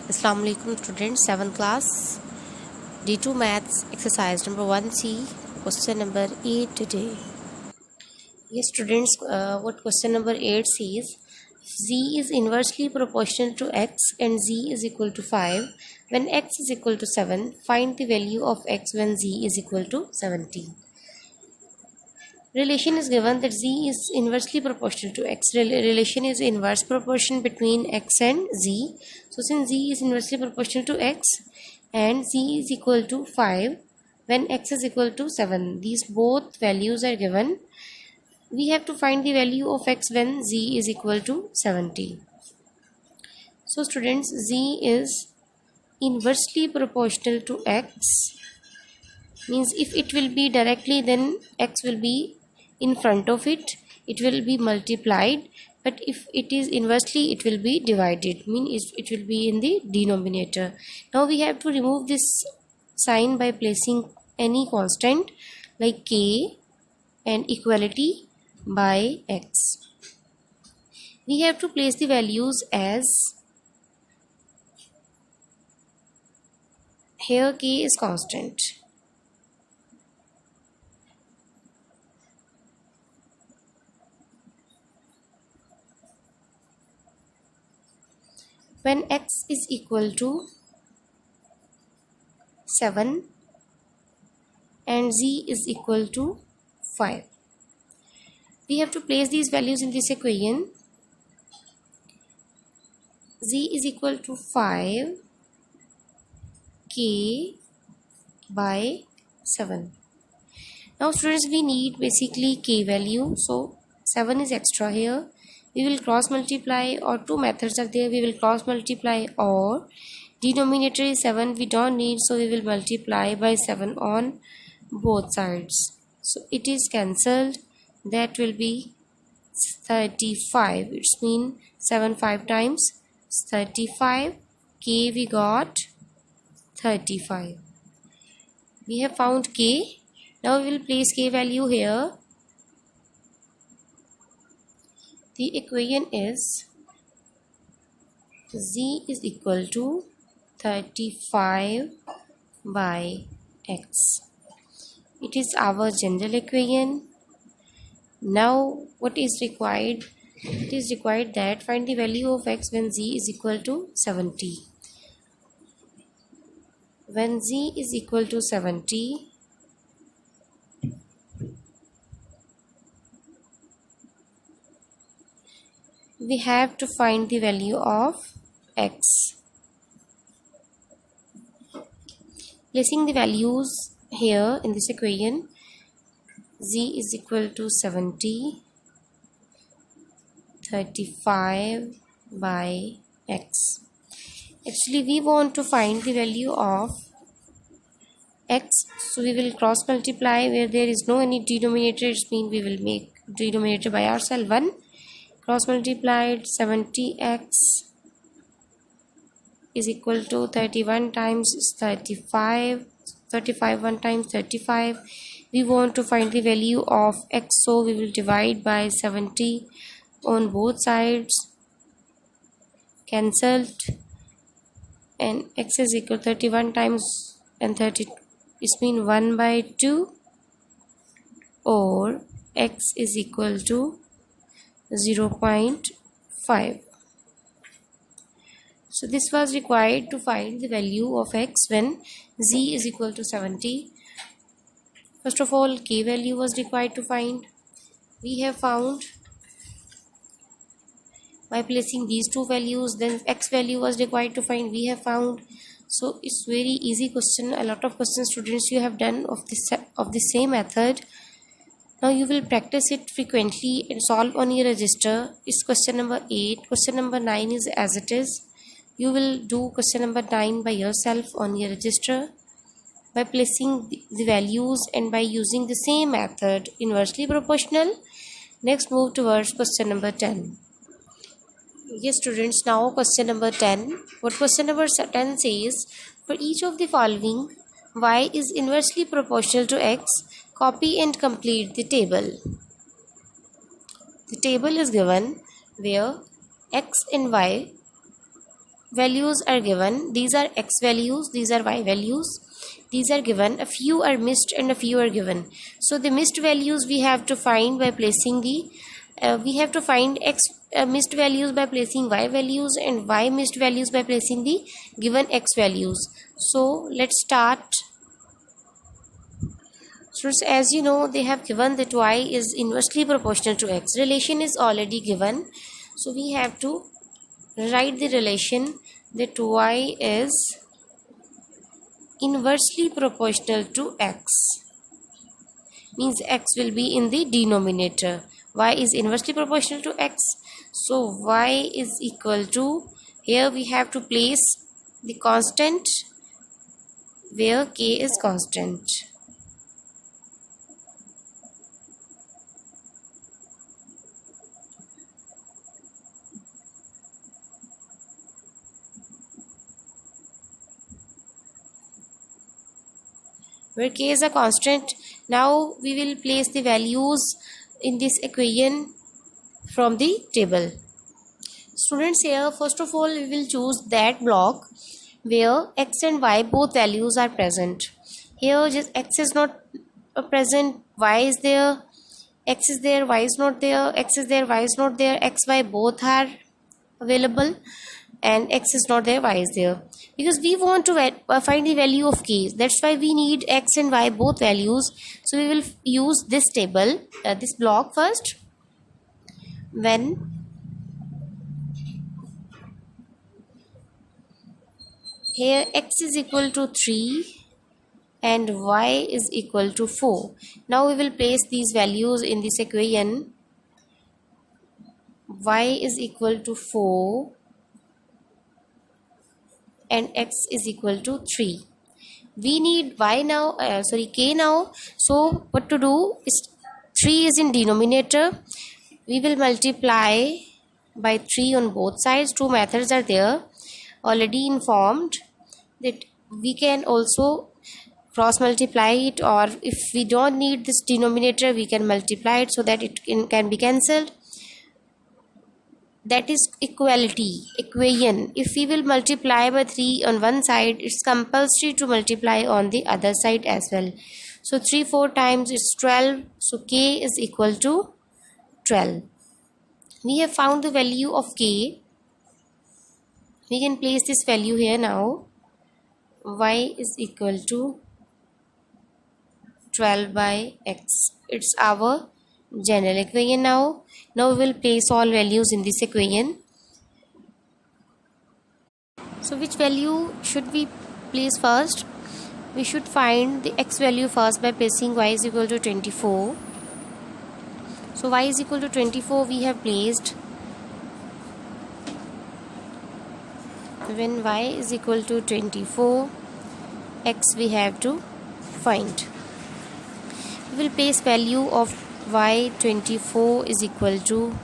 Assalamu alaikum students, 7th class D2 maths exercise number 1C, question number 8 today. Yes students, what question number 8 says, z is inversely proportional to x and z is equal to 5 when x is equal to 7. Find the value of x when z is equal to 70. Relation is given that z is inversely proportional to x. Relation is inverse proportion between x and z. So since z is inversely proportional to x and z is equal to 5 when x is equal to 7, these both values are given. We have to find the value of x when z is equal to 70. So students, z is inversely proportional to x means if it will be directly, then x will be in front of it, it will be multiplied, but if it is inversely, it will be divided, means it will be in the denominator. Now we have to remove this sign by placing any constant like k and equality by x. We have to place the values as, here k is constant. When x is equal to 7 and z is equal to 5, we have to place these values in this equation. Z is equal to 5 k by 7. Now students, we need basically k value, so 7 is extra here. We will cross multiply, or two methods are there. We will cross multiply, or denominator is 7, we don't need, so we will multiply by 7 on both sides. So it is cancelled. That will be 35. It's mean 7 5 times 35. K we got 35. We have found k. Now we will place k value here. The equation is z is equal to 35 by x. It is our general equation. Now what is required? It is required that find the value of x when z is equal to 70. When z is equal to 70, we have to find the value of x. Placing the values here in this equation, z is equal to 70, 35 by x. Actually, we want to find the value of x, so we will cross multiply. Where there is no any denominator, it means we will make denominator by ourselves 1. Cross multiplied, 70x is equal to 31 times 35. 35 1 times 35. We want to find the value of x, so we will divide by 70 on both sides. Cancelled, and x is equal to 31 times and 30 is mean 1 by 2, or x is equal to 0.5. So this was required to find the value of x when z is equal to 70. First of all, k value was required to find. We have found by placing these two values. Then x value was required to find. We have found. So it's very easy question. A lot of questions students you have done of the same method. Now you will practice it frequently and solve on your register. It's question number 8. Question number 9 is as it is. You will do question number 9 by yourself on your register by placing the values and by using the same method, inversely proportional. Next, move towards question number 10. Yes students, now question number 10. What question number 10 says, for each of the following, y is inversely proportional to x. Copy and complete the table. The table is given where x and y values are given. These are x values, these are y values, these are given. A few are missed and a few are given. So the missed values we have to find by placing the we have to find x missed values by placing y values, and y missed values by placing the given x values. So let's start. So as you know, they have given that y is inversely proportional to x. Relation is already given, so we have to write the relation that y is inversely proportional to x, means x will be in the denominator. Y is inversely proportional to x, so y is equal to, here we have to place the constant where k is constant. Where k is a constant, now we will place the values in this equation from the table. Students, here first of all we will choose that block where x and y both values are present. Here just x is not present, y is there, x is there, y is not there, x is there, y is not there, x, y both are available, and x is not there, y is there. Because we want to find the value of k, that's why we need x and y both values. So we will use this table, this block first. When here x is equal to 3 and y is equal to 4. Now we will place these values in this equation. Y is equal to 4 and x is equal to 3. We need y now, k now. So what to do is, 3 is in denominator. We will multiply by 3 on both sides. Two methods are there already informed, that we can also cross multiply it, or if we don't need this denominator we can multiply it so that it can be cancelled. That is equation. If we will multiply by 3 on one side, it's compulsory to multiply on the other side as well. So 3 4 times is 12, so k is equal to 12. We have found the value of k. We can place this value here now. Y is equal to 12 by x. It's our general equation now. Now we will place all values in this equation. So which value should we place first? We should find the x value first by placing y is equal to 24. So y is equal to 24 we have placed. When y is equal to 24, x we have to find. We will place value of y 24 is equal to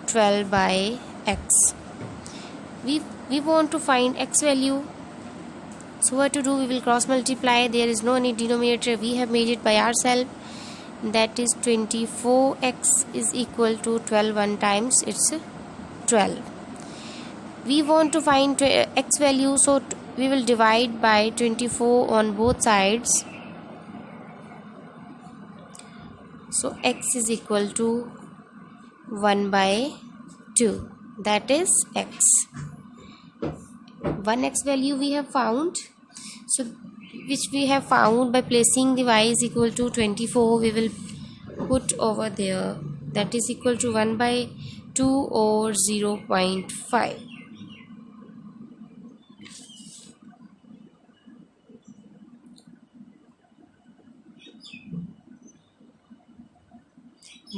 12 by x. We want to find x value. So what to do? We will cross multiply. There is no any denominator. We have made it by ourselves. That is 24x is equal to 12 one times. It's 12. We want to find x value, so we will divide by 24 on both sides. So x is equal to 1 by 2. That is x. One x value we have found. So which we have found by placing the y is equal to 24. We will put over there. That is equal to 1 by 2 or 0.5.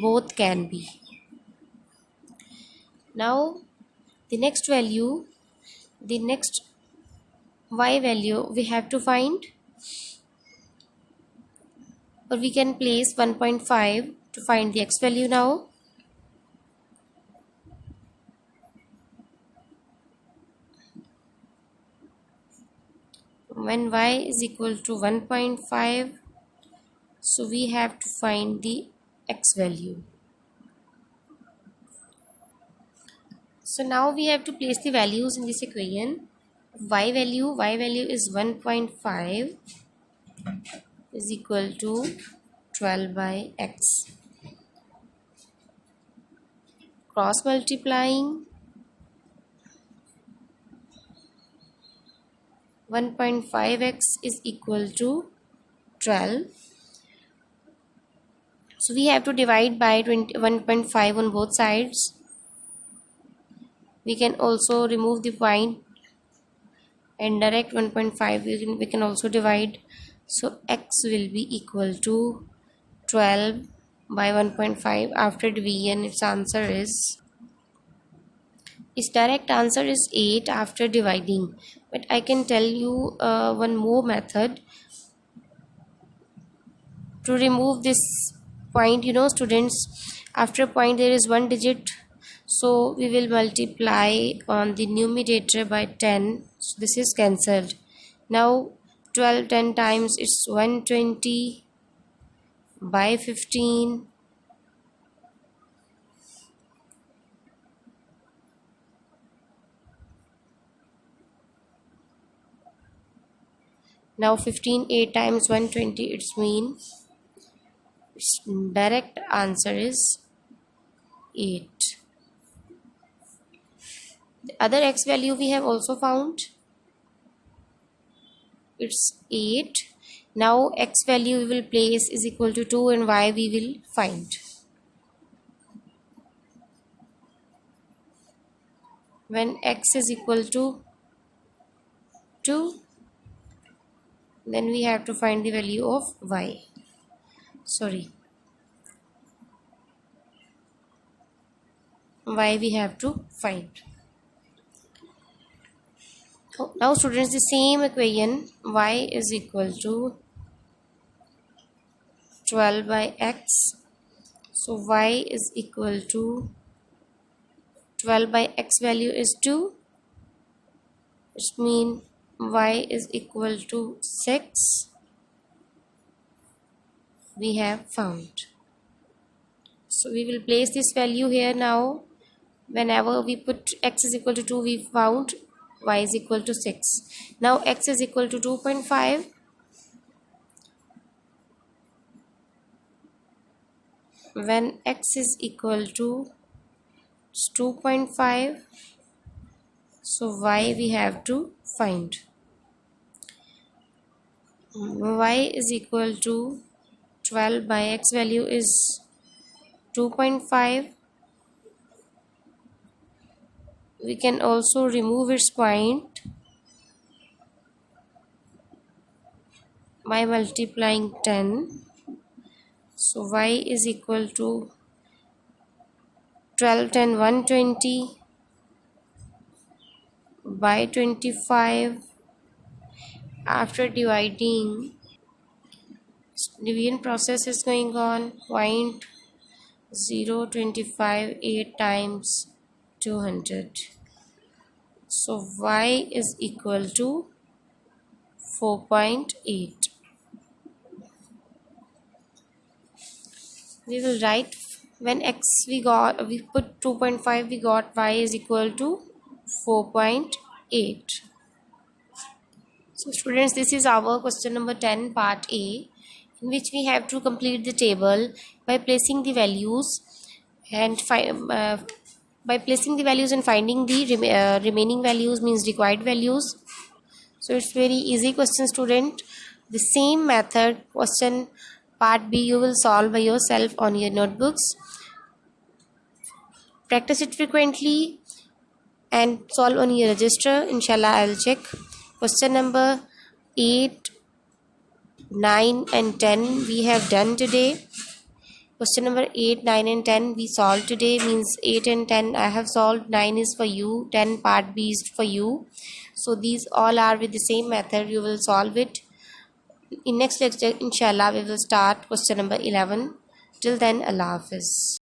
Both can be. Now the next value, the next y value we have to find, or we can place 1.5 to find the x value now. When y is equal to 1.5, so we have to find the x value. So now we have to place the values in this equation. Y value is 1.5 is equal to 12 by x. Cross multiplying 1.5x is equal to 12. So we have to divide by 1.5 on both sides. We can also remove the point and direct 1.5 we can also divide. So x will be equal to 12 by 1.5. After division, its answer is, its direct answer is 8 after dividing. But I can tell you one more method to remove this point. You know, students, after point there is one digit, so we will multiply on the numerator by 10. So this is cancelled. Now 12 10 times, it's 120 by 15. Now 15 8 times 120, it's mean its direct answer is 8. The other x value we have also found, it's 8. Now x value we will place is equal to 2 and y we will find. When x is equal to 2, then we have to find the value of y. Y we have to find. Now students, the same equation, y is equal to 12 by x. So y is equal to 12 by x value is 2, which means y is equal to 6. We have found. So we will place this value here now. Whenever we put x is equal to 2, we found y is equal to 6. Now x is equal to 2.5. When x is equal to 2.5, so y we have to find. Y is equal to 12 by x value is 2.5. We can also remove its point by multiplying 10. So y is equal to 12 10 120 by 25. After dividing, division process is going on. 0.025 8 times 200. So y is equal to 4.8. We will write, when x we put 2.5, we got y is equal to 4.8. So students, this is our question number 10 part A, in which we have to complete the table by placing the values and finding the remaining values, means required values. So it's very easy question, student. The same method, question part B, you will solve by yourself on your notebooks. Practice it frequently and solve on your register. Inshallah, I will check. Question number 8, 9 and 10 we have done today. Question number 8, 9 and 10 we solved today, means 8 and 10 I have solved, 9 is for you, 10 part B is for you. So these all are with the same method. You will solve it. In next lecture, inshallah, we will start question number 11. Till then, Allah Hafiz.